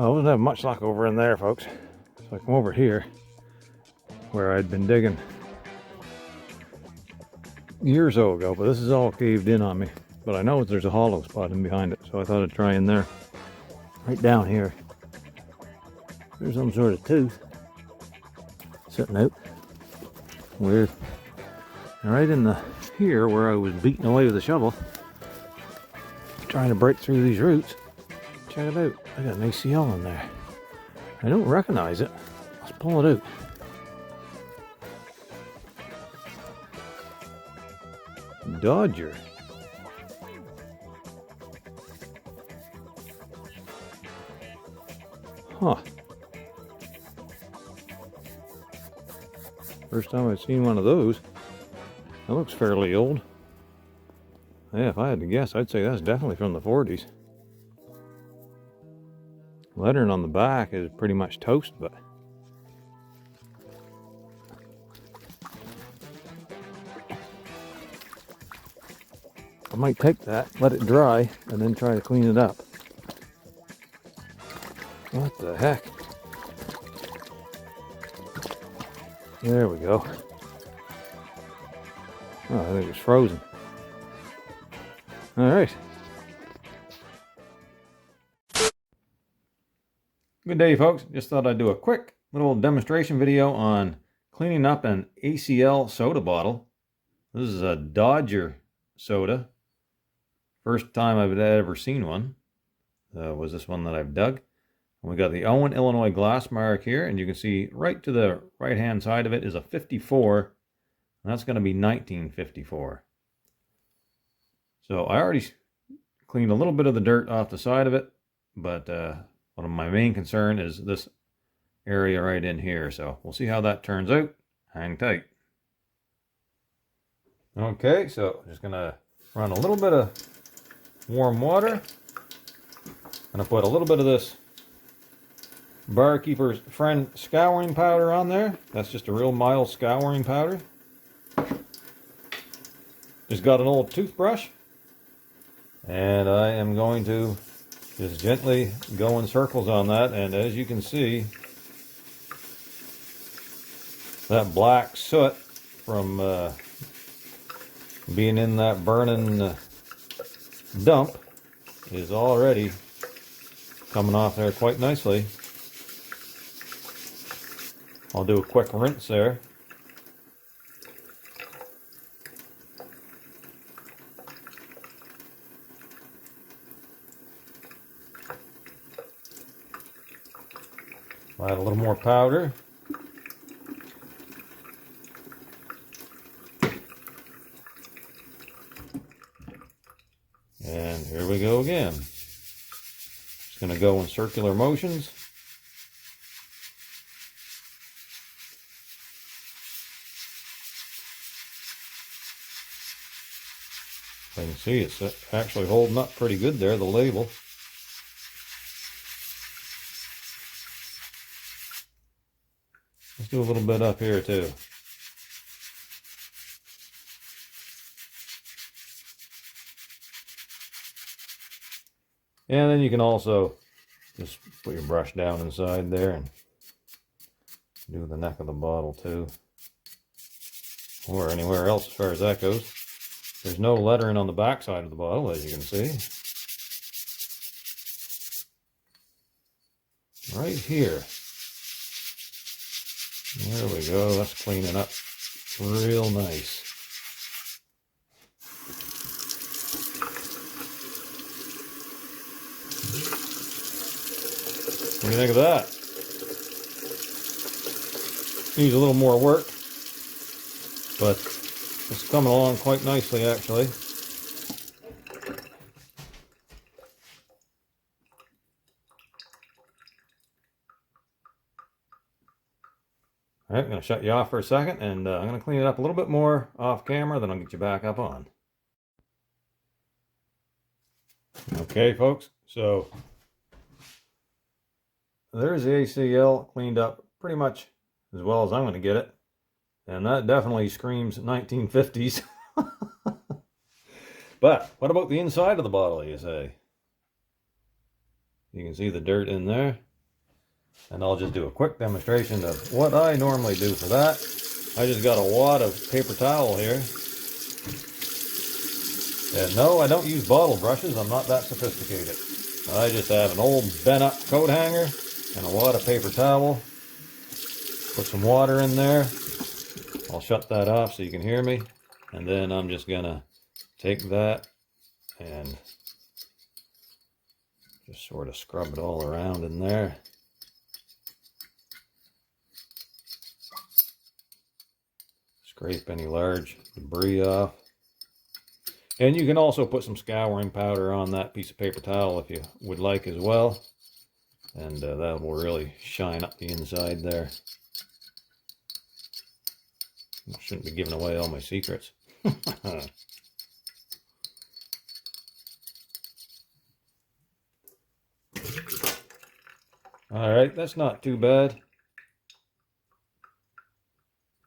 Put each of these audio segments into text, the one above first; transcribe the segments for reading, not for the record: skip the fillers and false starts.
Well, I wasn't having much luck over in there, folks. So I come over here where I'd been digging years ago, but this is all caved in on me. But I know there's a hollow spot in behind it, so I thought I'd try in there. Right down here, there's some sort of tooth sitting out. Weird. And right in the here where I was beating away with a shovel, trying to break through these roots. Check it out. I got an ACL in there. I don't recognize it. Let's pull it out. Dodger. Huh. First time I've seen one of those. That looks fairly old. Yeah, if I had to guess, I'd say that's definitely from the 40s. Lettering on the back is pretty much toast, but I might take that, let it dry, and then try to clean it up. What the heck? There we go. Oh, I think it's frozen. All right. Good day, folks. Just thought I'd do a quick little demonstration video on cleaning up an ACL soda bottle. This is a Dodger soda. First time I've ever seen one was this one that I've dug. And we got the Owen, Illinois glass mark here, and you can see right to the right-hand side of it is a 54, and that's going to be 1954. So I already cleaned a little bit of the dirt off the side of it, but one of my main concern is this area right in here. So we'll see how that turns out. Hang tight. Okay, so I'm just gonna run a little bit of warm water. Gonna put a little bit of this Barkeeper's Friend scouring powder on there. That's just a real mild scouring powder. Just got an old toothbrush, and I am going to just gently go in circles on that, and as you can see, that black soot from being in that burning dump is already coming off there quite nicely. I'll do a quick rinse there. Add a little more powder. And here we go again. Just going to go in circular motions. I can see it's actually holding up pretty good there, the label. Let's do a little bit up here too. And then you can also just put your brush down inside there and do the neck of the bottle too. Or anywhere else as far as that goes. There's no lettering on the back side of the bottle, as you can see. Right here. There we go. That's cleaning up real nice. What do you think of that? Needs a little more work, but it's coming along quite nicely actually. All right, I'm going to shut you off for a second, and I'm going to clean it up a little bit more off camera, then I'll get you back up on. Okay, folks, so there's the ACL cleaned up pretty much as well as I'm going to get it. And that definitely screams 1950s. But what about the inside of the bottle, you say? You can see the dirt in there. And I'll just do a quick demonstration of what I normally do for that. I just got a wad of paper towel here. And no, I don't use bottle brushes. I'm not that sophisticated. I just have an old bent up coat hanger and a wad of paper towel. Put some water in there. I'll shut that off so you can hear me. And then I'm just gonna take that and just sort of scrub it all around in there. Scrape any large debris off. And you can also put some scouring powder on that piece of paper towel if you would like as well. And that will really shine up the inside there. I shouldn't be giving away all my secrets. Alright, that's not too bad.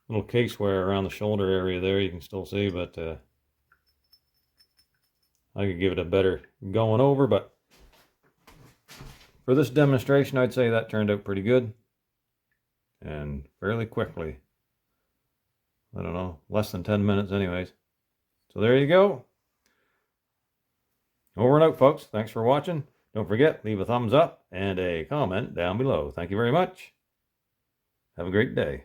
Little case wear around the shoulder area there you can still see, but I could give it a better going over, but for this demonstration I'd say that turned out pretty good and fairly quickly. I don't know, less than 10 minutes anyways. So there you go. Over and out, folks. Thanks for watching. Don't forget, leave a thumbs up and a comment down below. Thank you very much. Have a great day.